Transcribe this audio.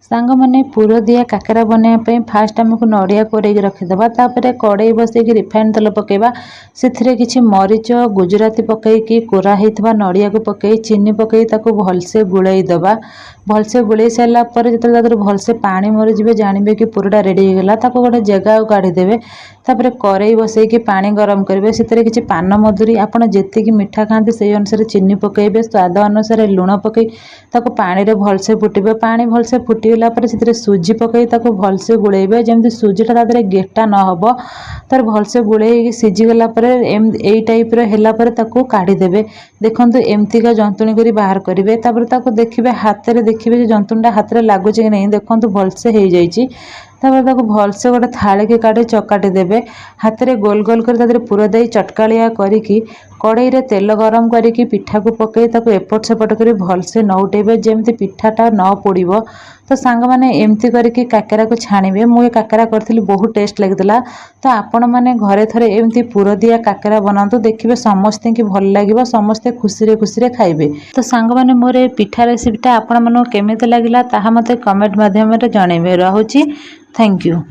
सांग मैंने पुर दिया काकेरा बनवाई फास्ट आमको नड़िया कोरेक रखीदे तापर कड़ई बसैक रिफाइन तेल पकेबा से किसी मरीच गुजराती पकईकि कोरा होता नड़िया को पकई चीनी पकई ताको भलसे गुड़ई दबा भलसे गुड़ई सारापर जो भलसे पानी मरीजे जानवे कि पुरटा रेडी होगा ताको गोटे जगह काढ़ीदेवे तापर कड़ई बसैक पानी गरम करेंगे से किसी पान मधुरी आपड़ जी मिठा खाते से अनुसार चीनी पकईबे स्वाद अनुसार लुण पकई ताको पानी रे भलसे फुटे पानी भलसे फुटीगला से सुजी पकई ताको भलसे गुड़ेबे जमी सुजीटा तादे गेटा न हो तार भलसे गुड़े सीझीगला यही टाइप रहा ताको काढ़ीदेवे देखो एमतीका जंतुणी कर बाहर करेंगे तापर ताको देखिए हाथ में देखिए जंतुणीटा हाथ में लगुच कि नहीं देखो भलसे हो जाइए तापर ताको भलसे गोटे थाली के काढ़ी चकाटी देवे हाथ में गोल गोल कर पुर दे चटकालिया करिकी कड़ई रे तेल गरम करिकी पिठा को पकई ताको एपट सेपट कर भलसे नौटेबे जमी पिठाटा न पोड़ो तो सांग मैंने एमती करके काकेरा को छाणीबे मुझे काकेरा करी बहुत टेस्ट लगी तो आपण मैंने घरे थरे एमती पुर दिया काकेरा बनातु देखिए समस्ते की भल लगे समस्ते खुशी खुशी खाइबे। तो सांग मैंने मोर पिठा रेसिपीटा आपण मानक केमिति लगिला ताहा मते कमेंट माध्यम रे जणेबे। रहुची थैंक यू।